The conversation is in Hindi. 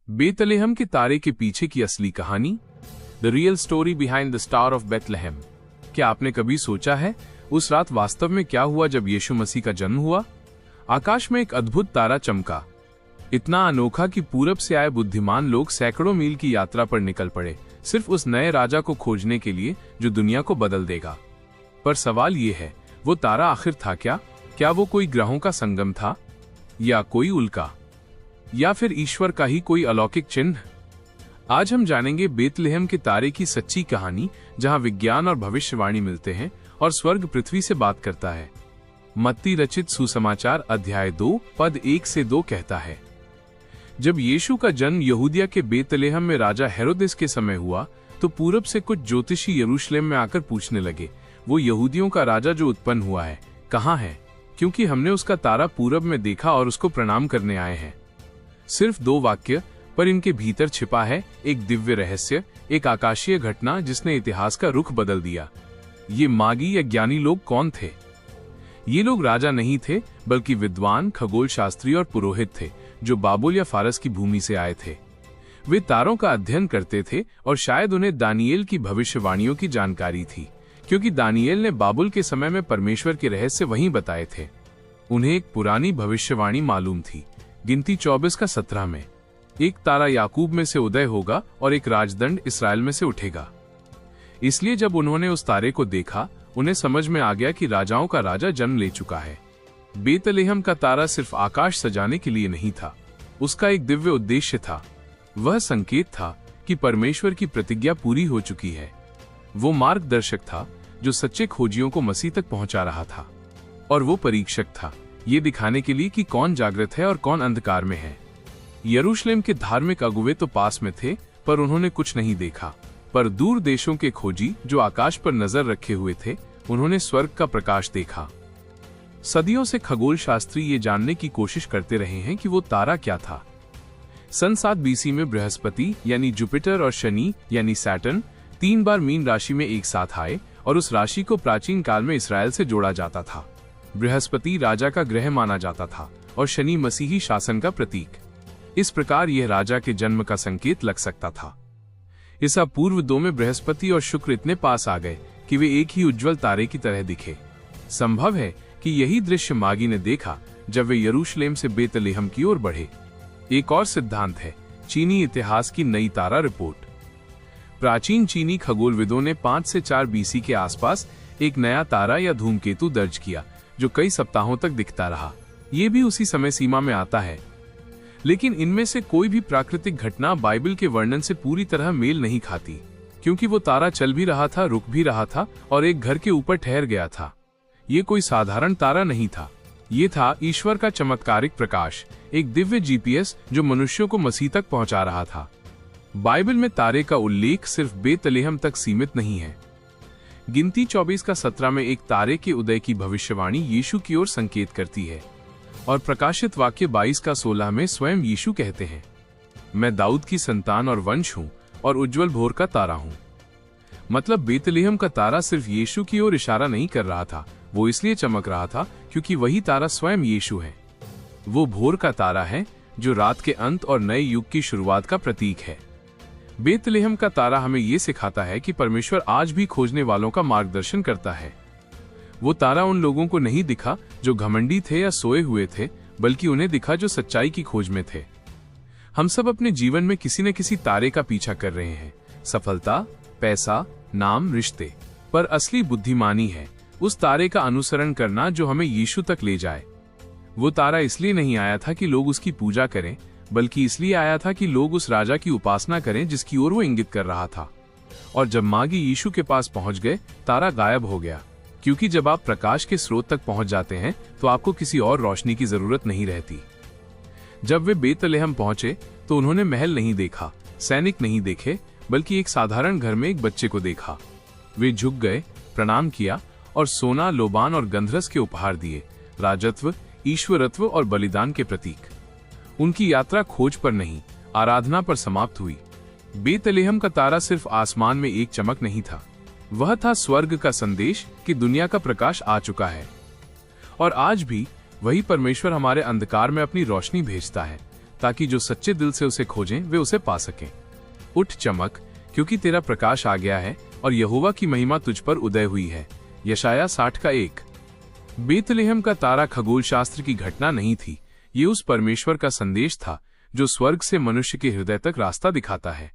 बेतलेहम के तारे के पीछे की असली कहानी, the real story behind the star of Bethlehem. क्या आपने कभी सोचा है उस रात वास्तव में क्या हुआ जब यीशु मसीह का जन्म हुआ? आकाश में एक अद्भुत तारा चमका, इतना अनोखा कि पूरब से आए बुद्धिमान लोग सैकड़ों मील की यात्रा पर निकल पड़े, सिर्फ उस नए राजा को खोजने के लिए जो दुनिया को बदल देगा। पर सवाल ये है, वो तारा आखिर था क्या? क्या वो कोई ग्रहों का संगम था, या कोई उल्का, या फिर ईश्वर का ही कोई अलौकिक चिन्ह? आज हम जानेंगे बेतलेहम के तारे की सच्ची कहानी, जहां विज्ञान और भविष्यवाणी मिलते हैं और स्वर्ग पृथ्वी से बात करता है। मत्ती रचित सुसमाचार अध्याय 2 पद 1 से 2 कहता है, जब यीशु का जन्म यहूदिया के बेतलेहम में राजा हेरोदेस के समय हुआ, तो पूरब से कुछ ज्योतिषी यरूशलेम में आकर पूछने लगे, वो यहूदियों का राजा जो उत्पन्न हुआ है कहाँ है? क्योंकि हमने उसका तारा पूरब में देखा और उसको प्रणाम करने आए हैं। सिर्फ 2 वाक्य, पर इनके भीतर छिपा है एक दिव्य रहस्य, एक आकाशीय घटना जिसने इतिहास का रुख बदल दिया। ये मागी या ज्ञानी लोग कौन थे? ये लोग राजा नहीं थे, बल्कि विद्वान, खगोल शास्त्री और पुरोहित थे, जो बाबुल या फारस की भूमि से आए थे। वे तारों का अध्ययन करते थे और शायद उन्हें दानियेल की भविष्यवाणियों की जानकारी थी, क्योंकि दानियेल ने बाबुल के समय में परमेश्वर के रहस्य वहीं बताए थे। उन्हें एक पुरानी भविष्यवाणी मालूम थी, गिनती 24:17 में एक तारा याकूब में से उदय होगा और एक राजदंड इसराइल में से उठेगा। इसलिए जब उन्होंने उस तारे को देखा, उन्हें समझ में आ गया कि राजाओं का राजा जन्म ले चुका है। बेतलेहम का तारा सिर्फ आकाश सजाने के लिए नहीं था, उसका एक दिव्य उद्देश्य था। वह संकेत था कि परमेश्वर की प्रतिज्ञा पूरी हो चुकी है। वो मार्गदर्शक था जो सच्चे खोजियों को मसीह तक पहुंचा रहा था, और वो परीक्षक था, ये दिखाने के लिए कि कौन जागृत है और कौन अंधकार में है। यरूशलेम के धार्मिक अगुवे तो पास में थे, पर उन्होंने कुछ नहीं देखा। पर दूर देशों के खोजी जो आकाश पर नजर रखे हुए थे, उन्होंने स्वर्ग का प्रकाश देखा। सदियों से खगोल शास्त्री ये जानने की कोशिश करते रहे हैं कि वो तारा क्या था। सन 7 BC में बृहस्पति यानी जुपिटर और शनि यानी सैटर्न 3 बार मीन राशि में एक साथ आए, और उस राशि को प्राचीन काल में इसराइल से जोड़ा जाता था। बृहस्पति राजा का ग्रह माना जाता था और शनि मसीही शासन का प्रतीक। इस प्रकार यह राजा के जन्म का संकेत लग सकता था। ईसा पूर्व 2 में बृहस्पति और शुक्र इतने पास आ गए कि वे एक ही उज्जवल तारे की तरह दिखे। संभव है कि यही दृश्य मागी ने देखा जब वे यरूशलेम से बेतलेहम की ओर बढ़े। एक और सिद्धांत है, चीनी इतिहास की नई तारा रिपोर्ट। प्राचीन चीनी खगोलविदों ने 5 से 4 BC के आसपास एक नया तारा या धूमकेतु दर्ज किया, जो कई सप्ताहों तक दिखता रहा। ये भी उसी समय सीमा में आता है, लेकिन इनमें से कोई भी प्राकृतिक घटना बाइबल के वर्णन से पूरी तरह मेल नहीं खाती, क्योंकि वो तारा चल भी रहा था, रुक भी रहा था और एक घर के ऊपर ठहर गया था। ये कोई साधारण तारा नहीं था, ये था ईश्वर का चमत्कारिक प्रकाश, एक दिव्य GPS जो मनुष्यों को मसीह तक पहुंचा रहा था। बाइबल में तारे का उल्लेख सिर्फ बेतलेहम तक सीमित नहीं है। गिनती 24:17 में एक तारे के उदय की भविष्यवाणी यीशु की ओर संकेत करती है, और प्रकाशित वाक्य 22:16 में स्वयं यीशु कहते हैं, मैं दाऊद की संतान और वंश हूं और उज्जवल भोर का तारा हूं। मतलब बेतलेहम का तारा सिर्फ यीशु की ओर इशारा नहीं कर रहा था, वो इसलिए चमक रहा था क्योंकि वही तारा स्वयं यीशु है। वो भोर का तारा है जो रात के अंत और नए युग की शुरुआत का प्रतीक है। बेतलेहम का तारा हमें ये सिखाता है कि परमेश्वर आज भी खोजने वालों का मार्गदर्शन करता है। वो तारा उन लोगों को नहीं दिखा जो घमंडी थे या सोए हुए थे, बल्कि उन्हें दिखा जो सच्चाई की खोज में थे। हम सब अपने जीवन में किसी न किसी तारे का पीछा कर रहे हैं, सफलता, पैसा, नाम, रिश्ते। पर असली बुद्धिमानी है उस तारे का अनुसरण करना जो हमें यीशु तक ले जाए। वो तारा इसलिए नहीं आया था कि लोग उसकी पूजा करें, बल्कि इसलिए आया था कि लोग उस राजा की उपासना करें जिसकी ओर वो इंगित कर रहा था। और जब मागी यीशु के पास पहुंच गए, तारा गायब हो गया, क्योंकि जब आप प्रकाश के स्रोत तक पहुंच जाते हैं तो आपको किसी और रोशनी की जरूरत नहीं रहती। जब वे बेतलेहम पहुंचे तो उन्होंने महल नहीं देखा, सैनिक नहीं देखे, बल्कि एक साधारण घर में एक बच्चे को देखा। वे झुक गए, प्रणाम किया और सोना, लोबान और गंधरस के उपहार दिए, राजत्व, ईश्वरत्व और बलिदान के प्रतीक। उनकी यात्रा खोज पर नहीं, आराधना पर समाप्त हुई। बेतलेहम का तारा सिर्फ आसमान में एक चमक नहीं था, वह था स्वर्ग का संदेश कि दुनिया का प्रकाश आ चुका है। और आज भी वही परमेश्वर हमारे अंधकार में अपनी रोशनी भेजता है, ताकि जो सच्चे दिल से उसे खोजें वे उसे पा सकें। उठ चमक, क्योंकि तेरा प्रकाश आ गया है और यहोवा की महिमा तुझ पर उदय हुई है। यशाया 60:1। बेतलेहम का तारा खगोल शास्त्र की घटना नहीं थी, ये उस परमेश्वर का संदेश था जो स्वर्ग से मनुष्य के हृदय तक रास्ता दिखाता है।